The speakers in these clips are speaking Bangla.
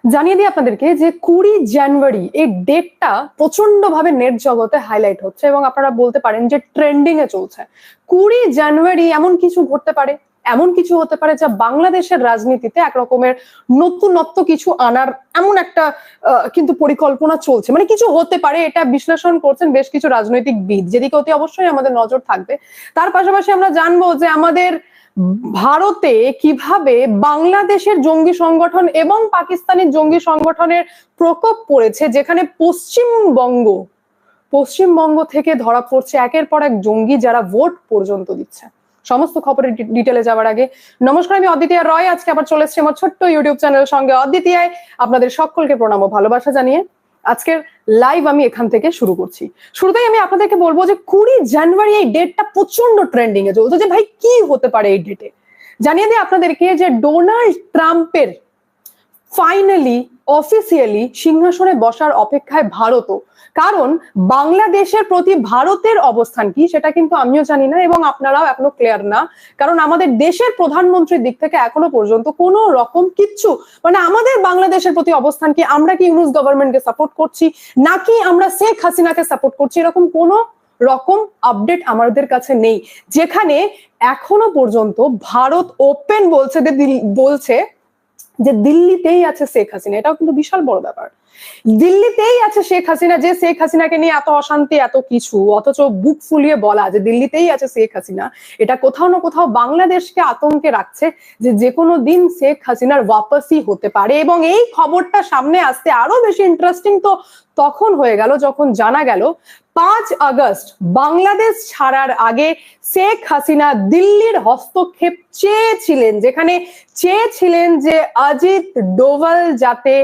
জানিয়ে দিই আপনাদেরকে যে 20 জানুয়ারি এই ডেটটা প্রচন্ড ভাবে নেট জগতে হাইলাইট হচ্ছে এবং আপনারা বলতে পারেন যে ট্রেন্ডিং এ চলছে। 20 জানুয়ারি এমন কিছু ঘটতে পারে, এমন কিছু হতে পারে যা বাংলাদেশের রাজনীতিতে একরকমের নতুনত্ব কিছু আনার এমন একটা কিন্তু পরিকল্পনা চলছে, মানে কিছু হতে পারে, এটা বিশ্লেষণ করছেন বেশ কিছু রাজনৈতিকবিদ, যেদিকে অতি অবশ্যই আমাদের নজর থাকবে। তার পাশাপাশি আমরা জানবো যে আমাদের ভারতে কিভাবে বাংলাদেশের জঙ্গি সংগঠন এবং পাকিস্তানের জঙ্গি সংগঠনের প্রকোপ পড়েছে, যেখানে পশ্চিমবঙ্গ থেকে ধরা পড়ছে একের পর এক জঙ্গি, যারা ভোট পর্যন্ত দিচ্ছে। সমস্ত খবরের ডিটেলে যাওয়ার আগে নমস্কার, আমি অদ্বিতীয়া রয়। আজকে আবার চলে এসেছি আমার ছোট্ট ইউটিউব চ্যানেলের সঙ্গে অদ্বিতীয়ায়। আপনাদের সকলকে প্রণাম ও ভালোবাসা জানিয়ে আজকের লাইভ আমি এখান থেকে শুরু করছি। শুরুতেই আমি আপনাদেরকে বলবো যে 20 জানুয়ারি এই ডেটটা প্রচন্ড ট্রেন্ডিং এ চলছে, যে ভাই কি হতে পারে এই ডেটে। জানিয়ে দিই আপনাদেরকে যে ডোনাল্ড ট্রাম্পের ফাইনালি অফিসিয়ালি সিংহাসনে বসার অপেক্ষায় ভারতও। কারণ বাংলাদেশের প্রতি ভারতের অবস্থান কি সেটা কিন্তু আমিও জানি না এবং আপনারাও এখনো ক্লিয়ার না। কারণ আমাদের দেশের প্রধানমন্ত্রীর দিক থেকে এখনো পর্যন্ত কোনো রকম কিচ্ছু, মানে আমাদের বাংলাদেশের প্রতি অবস্থান কি, আমরা কি ইউনূস গভর্নমেন্টকে সাপোর্ট করছি নাকি আমরা শেখ হাসিনাকে সাপোর্ট করছি, এরকম কোনো রকম আপডেট আমাদের কাছে নেই। যেখানে এখনো পর্যন্ত ভারত ওপেন বলছে যে দিল্লিতেই আছে শেখ হাসিনা। এটাও কিন্তু বিশাল বড় ব্যাপার। দিল্লিতেই আছে শেখ হাসিনা, যে শেখ হাসিনাকে নিয়ে এত অশান্তি এত কিছু, অথচ বুক ফুলিয়ে বলা যে দিল্লিতেই আছে শেখ হাসিনা, এটা কোথাও না কোথাও বাংলাদেশকে আতঙ্কে রাখছে যে যে কোনো দিন শেখ হাসিনার ওয়াপসই হতে পারে। এবং এই খবরটা সামনে আসতে আরো বেশি ইন্টারেস্টিং তো তখন হয়ে গেল যখন জানা গেল 5 আগস্ট বাংলাদেশ ছাড়ার আগে শেখ হাসিনা দিল্লির হস্তক্ষেপ চেয়েছিলেন, যেখানে চেয়েছিলেন যে অজিত ডোভাল যাতে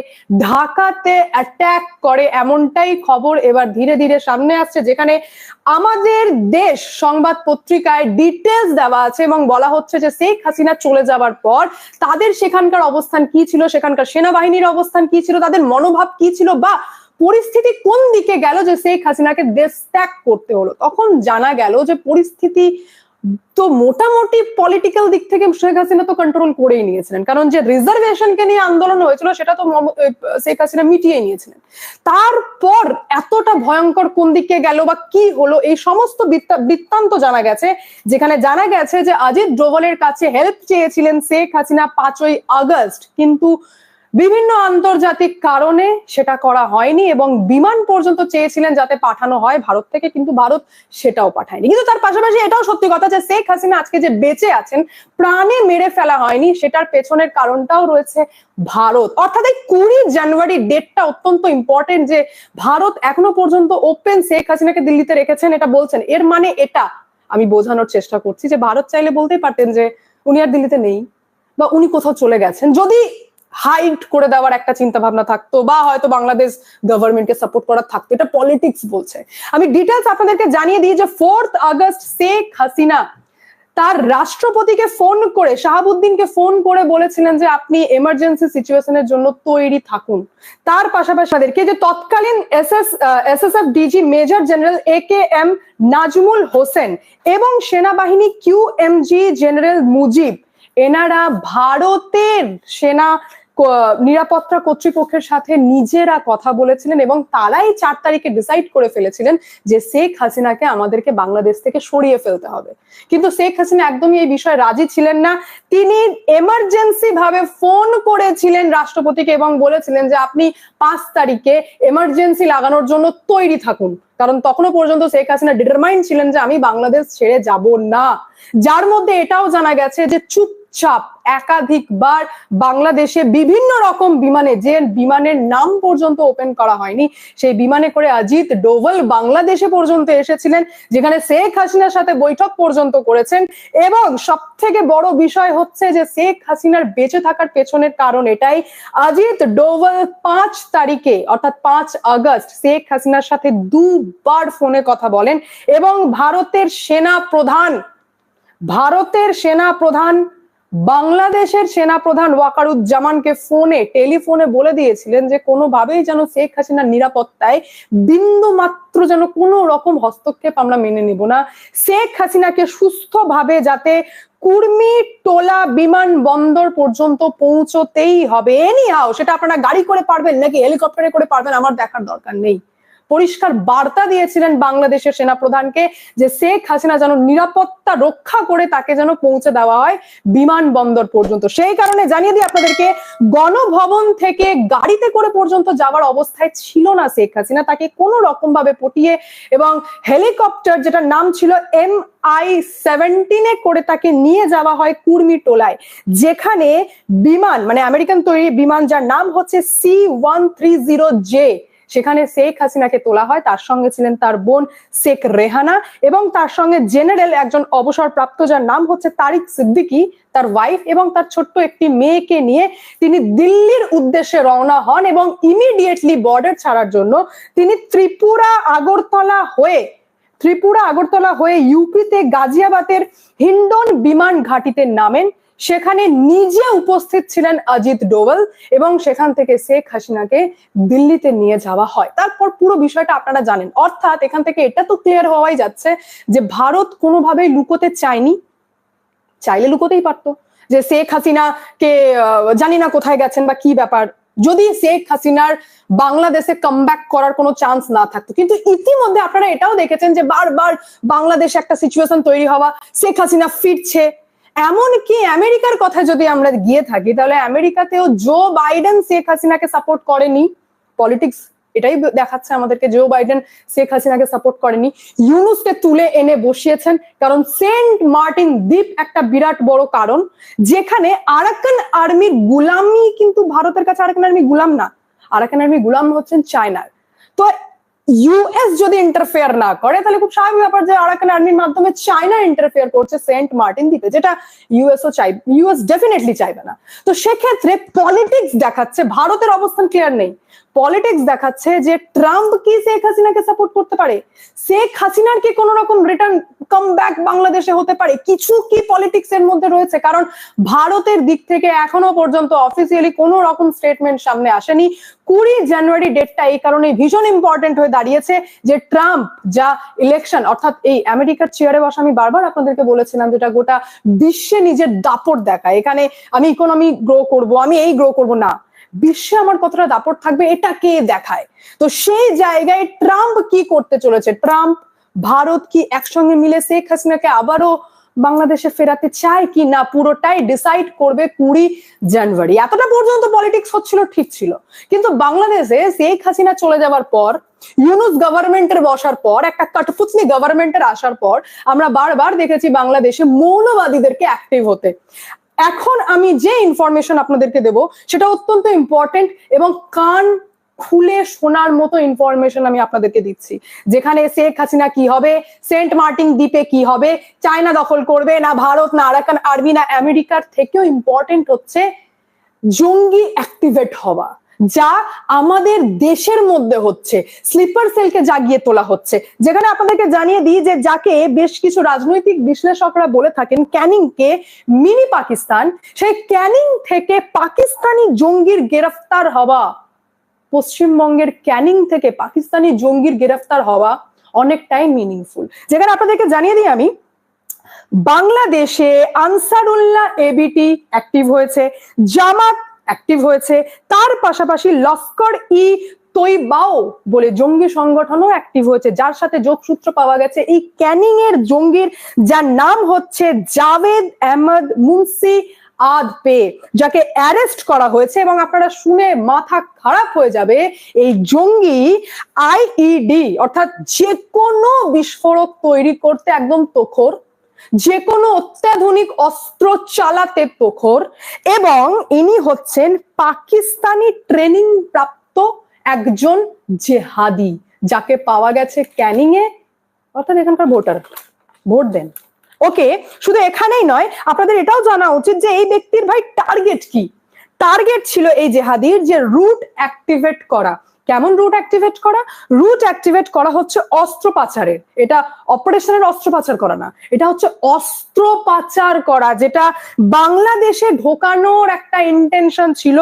ঢাকাতে অ্যাটাক করে। এমনটাই খবর এবার ধীরে ধীরে সামনে আসছে, যেখানে আমাদের দেশ সংবাদ পত্রিকায় ডিটেলস দেওয়া আছে এবং বলা হচ্ছে যে শেখ হাসিনা চলে যাওয়ার পর তাদের সেখানকার অবস্থান কি ছিল, সেখানকার সেনাবাহিনীর অবস্থান কি ছিল, তাদের মনোভাব কি ছিল, বা পরিস্থিতি কোন দিকে গেল যে শেখ হাসিনাকে দেশ ত্যাগ করতে হলো। তখন জানা গেল যে পরিস্থিতি তো মোটামুটি পলিটিক্যাল দিক থেকে শেখ হাসিনা তো কন্ট্রোল করেই নিয়েছিলেন, কারণ যে রিজার্ভেশনকে নিয়ে আন্দোলন হয়েছিল সেটা তো শেখ হাসিনা মিটিয়ে নিয়েছিলেন। তারপর এতটা ভয়ঙ্কর কোন দিকে গেল বা কি হলো, এই সমস্ত বৃত্তান্ত জানা গেছে, যেখানে জানা গেছে যে অজিত ডোভালের কাছে হেল্প চেয়েছিলেন শেখ হাসিনা 5 আগস্ট, কিন্তু বিভিন্ন আন্তর্জাতিক কারণে সেটা করা হয়নি এবং বিমান পর্যন্ত চেয়েছিলেন যাতে পাঠানো হয় ভারত থেকে, কিন্তু ভারত সেটাও পাঠায়নি। কিন্তু তার পাশাপাশি এটাও সত্যি কথা যে শেখ হাসিনা আজকে যে বেঁচে আছেন, প্রাণে মেরে ফেলা হয়নি, সেটার পেছনের কারণটাও রয়েছে ভারত। অর্থাৎ এই 20 জানুয়ারি ডেটটা অত্যন্ত ইম্পর্টেন্ট, যে ভারত এখনো পর্যন্ত ওপেন শেখ হাসিনাকে দিল্লিতে রেখেছেন এটা বলছেন। এর মানে এটা আমি বোঝানোর চেষ্টা করছি যে ভারত চাইলে বলতেই পারতেন যে উনি আর দিল্লিতে নেই বা উনি কোথাও চলে গেছেন, যদি হাইড করে দেওয়ার একটা চিন্তা ভাবনা থাকতো বা হয়তো বাংলাদেশ গভর্নমেন্টকে সাপোর্ট করা থাকতো। এটা পলিটিক্স বলছে। আমি ডিটেলস আপনাদেরকে জানিয়ে দিই যে 4 আগস্ট শেখ হাসিনা তার রাষ্ট্রপতিকে ফোন করে, শাহাবুদ্দিনকে ফোন করে বলেছিলেন যে আপনি এমার্জেন্সি সিচুয়েশনের জন্য তৈরি থাকুন। তার পাশাপাশি তাদেরকে যে তৎকালীন SSF DG major general AKM Nazmul Hossain এবং সেনাবাহিনী QMG জেনারেল মুজিব, এনারা ভারতের সেনা নিরাপত্তা কর্তৃপক্ষের সাথে নিজেরা কথা বলেছিলেন এবং তারাই 4 তারিখে ডিসাইড করে ফেলেছিলেন যে শেখ হাসিনাকে আমাদেরকে বাংলাদেশ থেকে সরিয়ে ফেলতে হবে। কিন্তু শেখ হাসিনা একদমই এই বিষয়ে রাজি ছিলেন না। তিনি এমার্জেন্সি ভাবে ফোন করেছিলেন রাষ্ট্রপতিকে এবং বলেছিলেন যে আপনি 5 তারিখে এমার্জেন্সি লাগানোর জন্য তৈরি থাকুন, কারণ তখনো পর্যন্ত শেখ হাসিনা ডিটারমাইন্ড ছিলেন যে আমি বাংলাদেশ ছেড়ে যাব না। যার মধ্যে এটাও জানা গেছে যে চুপচাপ একাধিকবার বাংলাদেশে বিভিন্ন রকম বিমানে, যে বিমানের নাম পর্যন্ত ওপেন করা হয়নি, সেই বিমানে করে অজিত ডোভাল বাংলাদেশে পর্যন্ত এসেছিলেন, যেখানে শেখ হাসিনার সাথে বৈঠক পর্যন্ত করেছেন। এবং সব থেকে বড় বিষয় হচ্ছে যে শেখ হাসিনার বেঁচে থাকার পেছনের কারণ এটাই, অজিত ডোভাল 5 তারিখে অর্থাৎ 5 আগস্ট শেখ হাসিনার সাথে 2 বার ফোনে কথা বলেন এবং ভারতের সেনা প্রধান বাংলাদেশের সেনাপ্রধান ওয়াকারুজ্জামানকে টেলিফোনে বলে দিয়েছিলেন যে কোনোভাবেই যেন শেখ হাসিনার নিরাপত্তায় বিন্দু মাত্র যেন কোনো রকম হস্তক্ষেপ আমরা মেনে নিব না। শেখ হাসিনাকে সুস্থভাবে যাতে কুর্মিটোলা বিমানবন্দর পর্যন্ত পৌঁছতেই হবে, এনিহাও সেটা আপনারা গাড়ি করে পারবেন নাকি হেলিকপ্টারে করে পারবেন আমার দেখার দরকার নেই। পরিষ্কার বার্তা দিয়েছিলেন বাংলাদেশের সেনাপ্রধানকে যে শেখ হাসিনা যেন নিরাপত্তা রক্ষা করে তাকে যেন পৌঁছে দেওয়া হয় বিমানবন্দর পর্যন্ত। সেই কারণে জানিয়ে দিই আপনাদেরকে, গণভবন থেকে গাড়িতে করে পর্যন্ত যাওয়ার অবস্থায় ছিল না শেখ হাসিনা। তাকে কোনো রকম ভাবে পটিয়ে এবং হেলিকপ্টার, যেটা নাম ছিল MI-17 করে তাকে নিয়ে যাওয়া হয় কুর্মিটোলায়, যেখানে বিমান মানে আমেরিকান তৈরি বিমান যার নাম হচ্ছে C-130J, সেখানে শেখ হাসিনাকে তোলা হয়। তার সঙ্গে ছিলেন তার বোন শেখ রেহানা এবং তার সঙ্গে জেনারেল একজন অবসরপ্রাপ্ত যার নাম হচ্ছে তারিক সিদ্দিকী, তার ওয়াইফ এবং তার ছোট্ট একটি মেয়েকে নিয়ে তিনি দিল্লির উদ্দেশ্যে রওনা হন এবং ইমিডিয়েটলি বর্ডার ছাড়ার জন্য তিনি ত্রিপুরা আগরতলা হয়ে ইউপিতে গাজিয়াবাদের হিন্ডন বিমান ঘাঁটিতে নামেন। সেখানে নিজে উপস্থিত ছিলেন অজিত ডোভাল এবং সেখান থেকে শেখ হাসিনাকে দিল্লিতে নিয়ে যাওয়া হয়। তারপর পুরো বিষয়টা আপনারা জানেন। অর্থাৎ এখান থেকে এটা তো ক্লিয়ার হওয়াই যাচ্ছে যে ভারত কোনোভাবেই লুকোতে চায়নি, চাইলে লুকোতেই পারতো যে শেখ হাসিনাকে জানি না কোথায় গেছেন বা কি ব্যাপার, যদি শেখ হাসিনার বাংলাদেশে কামব্যাক করার কোনো চান্স না থাকতো। কিন্তু ইতিমধ্যে আপনারা এটাও দেখেছেন যে বারবার বাংলাদেশে একটা সিচুয়েশন তৈরি হওয়া, শেখ হাসিনা ফিরছে। এমনকি আমেরিকার কথা যদি আমরা গিয়ে থাকি তাহলে আমেরিকাতেও জো বাইডেন শেখ হাসিনাকে সাপোর্ট করেনি। পলিটিক্স এটাই দেখাচ্ছে আমাদেরকে, জো বাইডেন শেখ হাসিনাকে সাপোর্ট করেনি, ইউনুসকে তুলে এনে বসিয়েছেন। কারণ সেন্ট মার্টিন দ্বীপ একটা বিরাট বড় কারণ, যেখানে আরাকান আর্মির গুলামি, কিন্তু ভারতের কাছে আরাকান আর্মি গুলাম না, আরাকান আর্মি গুলাম হচ্ছেন চায়নার। তো ইউএস যদি ইন্টারফেয়ার না করে তাহলে খুব স্বাভাবিক ব্যাপার যে আরাকান আর্মির মাধ্যমে চায়না ইন্টারফেয়ার করছে সেন্ট মার্টিন দ্বীপে, যেটা ইউএস ডেফিনেটলি চাইবে না। তো সেক্ষেত্রে পলিটিক্স দেখাচ্ছে, ভারতের অবস্থান ক্লিয়ার নেই, পলিটিক্স দেখাচ্ছে যে ট্রাম্প কি শেখ হাসিনাকে সাপোর্ট করতে পারে, শেখ হাসিনার কি কোন রকম রিটার্ন কামব্যাক বাংলাদেশে হতে পারে, কিছু কি পলিটিক্স এর মধ্যে রয়েছে। কারণ ভারতের দিক থেকে এখনো পর্যন্ত অফিসিয়ালি কোনো রকম স্টেটমেন্ট সামনে আসেনি। 20 জানুয়ারি ডেটটা এই কারণে ভীষণ ইম্পর্টেন্ট হয়ে দাঁড়িয়েছে যে ট্রাম্প যা ইলেকশন, অর্থাৎ এই আমেরিকার চেয়ারে বসা, আমি বারবার আপনাদেরকে বলেছিলাম যেটা গোটা বিশ্বে নিজের দাপট দেখায়। এখানে আমি ইকোনমি গ্রো করব, আমি এই গ্রো করব না, বিশ্বে আমার কতটা দাপট থাকবে এটা কে দেখায়। তো সেই জায়গায় ট্রাম্প কি করতে চলেছে, ট্রাম্প ভারত কি একসঙ্গে মিলে শেখ হাসিনাকে আবারও বাংলাদেশে ফেরাতে চায় কি না, পুরোটাই ডিসাইড করবে 20 জানুয়ারি। এতটা পর্যন্ত পলিটিক্স হচ্ছিল, ঠিক ছিল। কিন্তু বাংলাদেশে শেখ হাসিনা চলে যাওয়ার পর, ইউনুস গভর্নমেন্টের বসার পর, একটা কাঠপুতলি গভর্নমেন্টের আসার পর আমরা বারবার দেখেছি বাংলাদেশে মৌলবাদীদেরকে অ্যাক্টিভ হতে। এখন আমি যে ইনফরমেশন আপনাদেরকে দেব সেটা অত্যন্ত ইম্পর্টেন্ট এবং কান খুলে শোনার মতো ইনফরমেশন আমি আপনাদেরকে দিচ্ছি। যেখানে শেখ হাসিনা কি হবে, সেন্ট মার্টিন দ্বীপে কি হবে, চায়না দখল করবে না ভারত, না আরাকান আর্মি, না আমেরিকার থেকেও ইম্পর্টেন্ট হচ্ছে জঙ্গি অ্যাক্টিভেট হওয়া, যা আমাদের দেশের মধ্যে হচ্ছে। স্লিপার সেলকে জাগিয়ে তোলা হচ্ছে, যেখানে আপনাদেরকে জানিয়ে দিই যে যাকে বেশ কিছু রাজনৈতিক বিশ্লেষকরা বলে থাকেন ক্যানিংকে মিনি পাকিস্তান, সেই ক্যানিং থেকে পাকিস্তানি জঙ্গির গ্রেফতার হওয়া, পশ্চিমবঙ্গের ক্যানিং থেকে পাকিস্তানি জঙ্গির গ্রেফতার হওয়া অনেকটাই মিনিংফুল। যেখানে আপনাদেরকে জানিয়ে দিই আমি, বাংলাদেশে আনসারুল্লাহ এবিটি অ্যাক্টিভ হয়েছে, জামাত অ্যাক্টিভ হয়েছে, তার পাশাপাশি লস্কর ই তৈবাও বলে জঙ্গি সংগঠনও অ্যাক্টিভ হয়েছে, যার সাথে যোগসূত্র পাওয়া গেছে এই ক্যানিং এর জঙ্গির, যার নাম হচ্ছে জাভেদ আহমদ মুন্সি আদপে, যাকে অ্যারেস্ট করা হয়েছে। এবং আপনারা শুনে মাথা খারাপ হয়ে যাবে, এই জঙ্গি আইইডি অর্থাৎ যে কোনো বিস্ফোরক তৈরি করতে একদম তোখর, যে কোনো অত্যাধুনিক অস্ত্র চালাতে তোখর, এবং ইনি হচ্ছেন পাকিস্তানি ট্রেনিং প্রাপ্ত একজন জেহাদি, যাকে পাওয়া গেছে ক্যানিং এ, অর্থাৎ এখানকার ভোট দেন। ওকে, শুধু এখানেই নয়, আপনাদের এটাও জানা উচিত যে এই ব্যক্তির ভাই টার্গেট কি। টার্গেট ছিল এই জেহাদির যে রুট অ্যাক্টিভেট করা, কেমন রুট অ্যাক্টিভেট করা? রুট অ্যাক্টিভেট করা হচ্ছে অস্ত্র পাচারের, এটা অপারেশনের অস্ত্র পাচার করা না, এটা হচ্ছে অস্ত্র পাচার করা, যেটা বাংলাদেশে ঢোকানোর একটা ইন্টেনশন ছিল,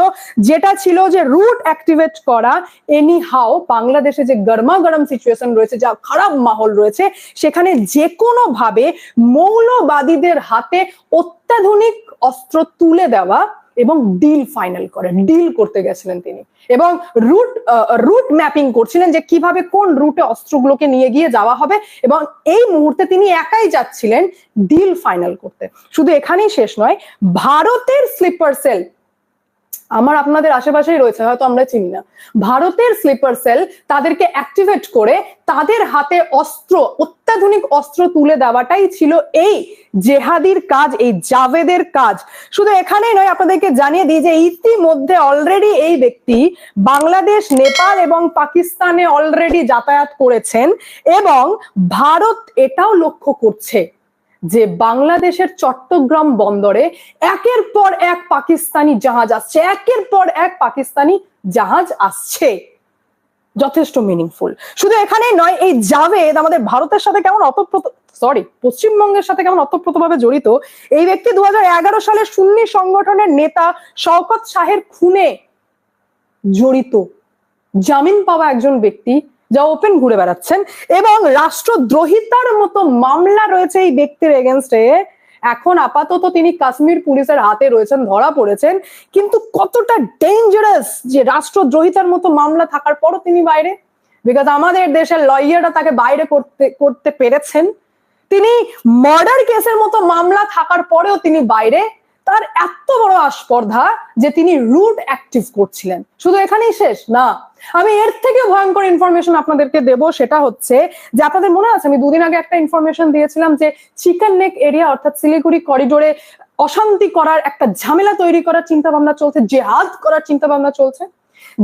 যেটা ছিল যে রুট অ্যাক্টিভেট করা। এনি হাও বাংলাদেশে যে গরমা গরম সিচুয়েশন রয়েছে, যা খারাপ মাহল রয়েছে, সেখানে যে কোনো ভাবে মৌলবাদীদের হাতে অত্যাধুনিক অস্ত্র তুলে দেওয়া এবং ডিল ফাইনাল করে, ডিল করতে গেছিলেন তিনি এবং রুট ম্যাপিং করছিলেন যে কিভাবে কোন রুটে অস্ত্রগুলোকে নিয়ে গিয়ে যাওয়া হবে, এবং এই মুহূর্তে তিনি একাই যাচ্ছিলেন ডিল ফাইনাল করতে। শুধু এখানেই শেষ নয়, ভারতের স্লিপার সেল আমার আপনাদের আশেপাশেই রয়েছে, হয়তো আমরা চিনি না, ভারতের স্লিপার সেল তাদেরকে অ্যাক্টিভেট করে তাদের হাতে অস্ত্র, অত্যাধুনিক অস্ত্র তুলে দেওয়াটাই ছিল এই জেহাদির কাজ, এই জাভেদের কাজ। শুধু এখানেই নয়, আপনাদেরকে জানিয়ে দিই যে ইতিমধ্যে অলরেডি এই ব্যক্তি বাংলাদেশ, নেপাল এবং পাকিস্তানে অলরেডি যাতায়াত করেছেন, এবং ভারত এটাও লক্ষ্য করছে যে বাংলাদেশের চট্টগ্রাম বন্দরে একের পর এক পাকিস্তানি জাহাজ আসছে, একের পর এক পাকিস্তানি জাহাজ আসছে। যথেষ্ট মিনিংফুল। শুধু এখানেই নয়, এই জাভেদ আমাদের ভারতের সাথে কেমন পশ্চিমবঙ্গের সাথে কেমন অতপ্রতভাবে জড়িত। এই ব্যক্তি 2011 সালে সুন্নি সংগঠনের নেতা শওকত শাহের খুনে জড়িত, জামিন পাওয়া একজন ব্যক্তি, যা ওপেন ঘুরে বেড়াচ্ছেন, এবং রাষ্ট্রদ্রোহিতার মতো মামলা রয়েছে এই ব্যক্তির এগেনস্টে। এখন আপাতত তিনি কাশ্মীর পুলিশের হাতে রয়েছেন, ধরা পড়েছেন, কিন্তু কতটা ডেঞ্জারাস যে রাষ্ট্রদ্রোহিতার মতো মামলা থাকার পরও তিনি বাইরে, বিকজ আমাদের দেশের লয়াররা তাকে বাইরে করতে পেরেছেন। তিনি মার্ডার কেসের মতো মামলা থাকার পরেও তিনি বাইরে, তার এত বড় আস্পর্ধা যে তিনি রুট অ্যাক্টিভ করছিলেন। শুধু এখানেই শেষ না, আমি এর থেকে ভয়ঙ্কর ইনফরমেশন আপনাদেরকে দেব, সেটা হচ্ছে যে আপনাদের মনে আছে আমি দুদিন আগে একটা ইনফরমেশন দিয়েছিলাম যে চিকেন নেক এরিয়া অর্থাৎ শিলিগুড়ি করিডোরে অশান্তি করার একটা ঝামেলা তৈরি করার চিন্তা ভাবনা চলছে, জেহাদ করার চিন্তা ভাবনা চলছে।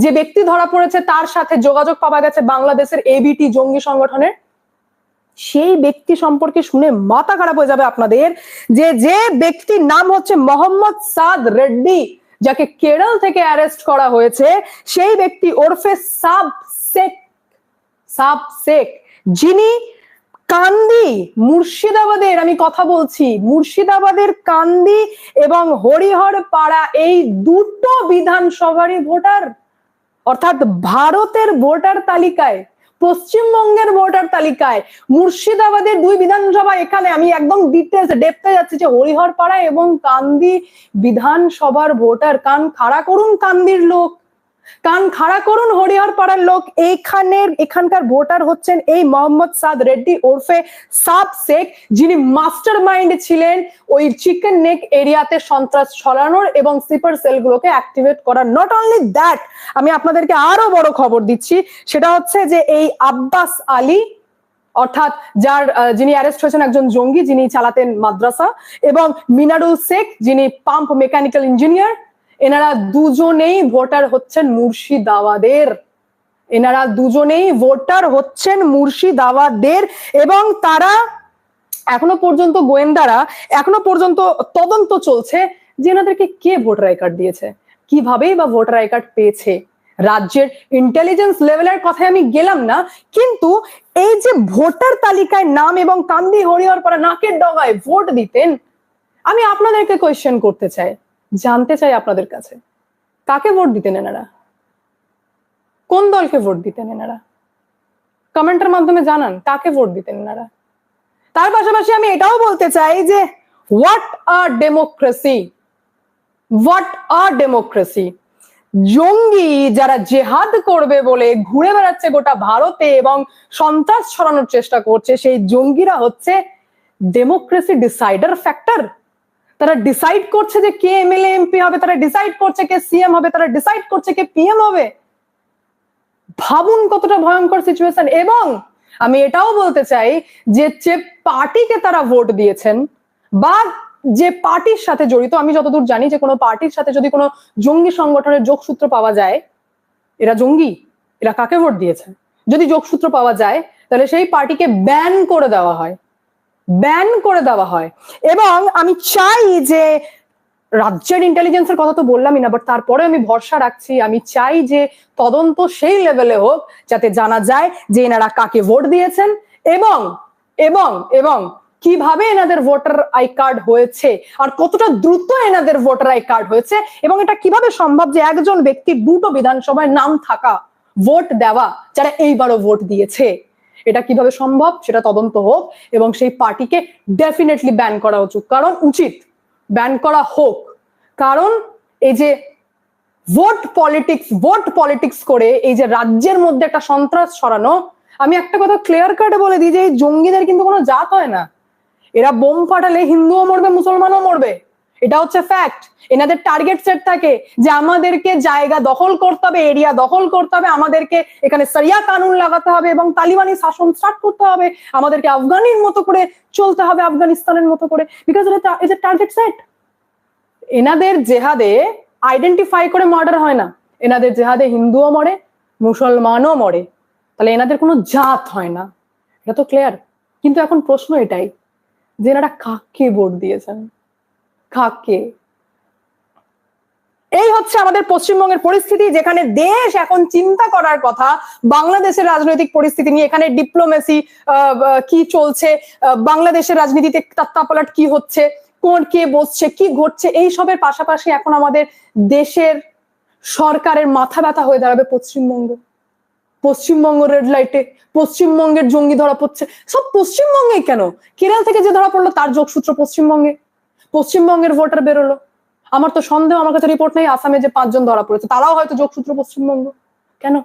যে ব্যক্তি ধরা পড়েছে তার সাথে যোগাযোগ পাওয়া গেছে বাংলাদেশের এবিটি জঙ্গি সংগঠনের। সেই ব্যক্তি সম্পর্কে শুনে মাথা খারাপ হয়ে যাবে আপনাদের, যে ব্যক্তির নাম হচ্ছে মোহাম্মদ সাদ রেড্ডি, যাকে কেরল থেকে অ্যারেস্ট করা হয়েছে। সেই ব্যক্তি ওরফে সাব শেখ, যিনি কান্দি মুর্শিদাবাদের, আমি কথা বলছি মুর্শিদাবাদের কান্দি এবং হরিহর পাড়া, এই দুটো বিধানসভারই ভোটার, অর্থাৎ ভারতের ভোটার তালিকায়, পশ্চিমবঙ্গের ভোটার তালিকায় মুর্শিদাবাদের দুই বিধানসভা। এখানে আমি একদম ডিটেলস ডেপথে যাচ্ছি যে হরিহর পাড়া এবং কান্দি বিধানসভার ভোটার। কান খাড়া করুন কান্দির লোক, কান খাড়া করুন হরিহর পাড়ার লোক। এখানকার ভোটার হচ্ছেন এই মোহাম্মদ সাদ রেড্ডি ওরফে সাব শেখ, যিনি মাস্টার মাইন্ড ছিলেন ওই চিকেন নেক এরিয়াতে সন্ত্রাস ছড়ানোর এবং স্লিপার সেলগুলোকে অ্যাক্টিভেট করার। নট অনলি দ্যাট, আমি আপনাদেরকে আরো বড় খবর দিচ্ছি, সেটা হচ্ছে যে এই আব্বাস আলী, অর্থাৎ যিনি অ্যারেস্ট হয়েছেন একজন জঙ্গি, যিনি চালাতেন মাদ্রাসা, এবং মিনারুল শেখ, যিনি পাম্প মেকানিক্যাল ইঞ্জিনিয়ার, এনারা দুজনেই ভোটার হচ্ছেন মুর্শিদাবাদের। এনারা দুজনেই ভোটার হচ্ছেন মুর্শিদাবাদের, এবং তারা এখনো পর্যন্ত গোয়েন্দারা এখনো পর্যন্ত তদন্ত চলছে যে এনাদেরকে কে ভোটার আই কার্ড দিয়েছে, কিভাবেই বা ভোটার আই কার্ড পেয়েছে। রাজ্যের ইন্টেলিজেন্স লেভেলের কথায় আমি গেলাম না, কিন্তু এই যে ভোটার তালিকায় নাম এবং কান্দি হরিহর পাড়া নাকের ডগায় ভোট দিতেন, আমি আপনাদেরকে কোয়েশ্চেন করতে চাই, জানতে চাই আপনাদের কাছে, কাকে ভোট দিতেন এনারা? কোন দলকে ভোট দিতেন এনারা? কমেন্টের মাধ্যমে জানান কাকে ভোট দিতেন এনারা। তার পাশাপাশি আমি এটাও বলতে চাই যে what a democracy, what a democracy. জঙ্গি যারা জেহাদ করবে বলে ঘুরে বেড়াচ্ছে গোটা ভারতে এবং সন্ত্রাস ছড়ানোর চেষ্টা করছে, সেই জঙ্গিরা হচ্ছে ডেমোক্রেসি ডিসাইডার ফ্যাক্টর। তারা ডিসাইড করছে যে কে এমএলএ এমপি হবে, তারা ডিসাইড করছে কে সিএম হবে, তারা ডিসাইড করছে কে পিএম হবে। ভাবুন কতটা ভয়ঙ্কর সিচুয়েশন। এবং আমি এটাও বলতে চাই যে পার্টিকে তারা ভোট দিয়েছেন বা যে পার্টির সাথে জড়িত, আমি যতদূর জানি যে কোনো পার্টির সাথে যদি কোনো জঙ্গি সংগঠনের যোগসূত্র পাওয়া যায়, এরা জঙ্গি, এরা কাকে ভোট দিয়েছে, যদি যোগসূত্র পাওয়া যায় তাহলে সেই পার্টিকে ব্যান করে দেওয়া হয়, ব্যান করে দেওয়া হয়। এবং আমি চাই যে রাজ্যের ইন্টেলিজেন্সের কথা তো বললামই না, বাট তারপরে আমি ভরসা রাখছি, আমি চাই যে তদন্ত সেই লেভেলে হোক যাতে জানা যায় যে এনারা কাকে ভোট দিয়েছেন এবং এবং এবং কিভাবে এনাদের ভোটার আই কার্ড হয়েছে আর কতটা দ্রুত এনাদের ভোটার আই কার্ড হয়েছে এবং এটা কিভাবে সম্ভব যে একজন ব্যক্তি দুটো বিধানসভায় নাম থাকা, ভোট দেওয়া, যারা এইবারও ভোট দিয়েছে, এটা কিভাবে সম্ভব সেটা তদন্ত হোক এবং সেই পার্টিকে ডেফিনেটলি ব্যান করা উচিত, ব্যান করা হোক। কারণ এই যে ভোট পলিটিক্স করে এই যে রাজ্যের মধ্যে একটা সন্ত্রাস ছড়ানো, আমি একটা কথা ক্লিয়ার কাটে বলে দিই যে এই জঙ্গিদের কিন্তু কোনো জাত হয় না, এরা বোম ফাটালে হিন্দুও মরবে মুসলমানও মরবে, এটা হচ্ছে ফ্যাক্ট। এনাদের টার্গেট সেট থাকে যে আমাদেরকে জায়গা দখল করতে হবে, এরিয়া দখল করতে হবে, আমাদেরকে এখানে সরিয়া কানুন লাগাতে হবে এবং তালিবানি শাসন স্টার্ট করতে হবে, আমাদেরকে আফগানির মতো করে চলতে হবে, আফগানিস্তানের মতো করে, বিকজ এটা ইজ এ টার্গেট সেট। এনাদের জেহাদে আইডেন্টিফাই করে মার্ডার হয় না, এনাদের জেহাদে হিন্দুও মরে মুসলমানও মরে, তাহলে এনাদের কোনো জাত হয় না, এটা তো ক্লিয়ার। কিন্তু এখন প্রশ্ন এটাই যে এনারা কাকে ভোট দিয়েছেন, কাকে? এই হচ্ছে আমাদের পশ্চিমবঙ্গের পরিস্থিতি, যেখানে দেশ এখন চিন্তা করার কথা বাংলাদেশের রাজনৈতিক পরিস্থিতি নিয়ে, এখানে ডিপ্লোমেসি কি চলছে, বাংলাদেশের রাজনীতিতে তত্ত্বাপলট কি হচ্ছে, কোন কে বসছে, কি ঘটছে, এই সবের পাশাপাশি এখন আমাদের দেশের সরকারের মাথা ব্যথা হয়ে দাঁড়াবে পশ্চিমবঙ্গ রেড লাইটে, পশ্চিমবঙ্গের জঙ্গি ধরা পড়ছে, সব পশ্চিমবঙ্গে কেন? কেরল থেকে যে ধরা পড়লো তার যোগসূত্র পশ্চিমবঙ্গের ভোটার বেরোলো। আমার তো সন্দেহ, আমার কাছে রিপোর্ট নেই, আসামে যে 5 জন ধরা পড়েছে তারাও হয়তো যোগসূত্র পশ্চিমবঙ্গ। কেন?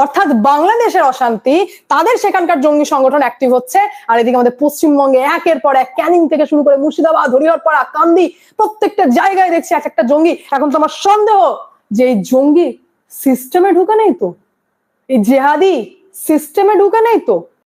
অর্থাৎ বাংলাদেশের অশান্তি, তাদের সেখানকার জঙ্গি সংগঠন অ্যাক্টিভ হচ্ছে, আর এদিকে আমাদের পশ্চিমবঙ্গে একের পর এক ক্যানিং থেকে শুরু করে মুর্শিদাবাদ, হরিহরপাড়া, কান্দি, প্রত্যেকটা জায়গায় দেখছি এক একটা জঙ্গি। এখন তো আমার সন্দেহ যে এই জঙ্গি সিস্টেমে ঢুকে নেই তো, এই জেহাদি সিস্টেমে ঢুকে নেই তো,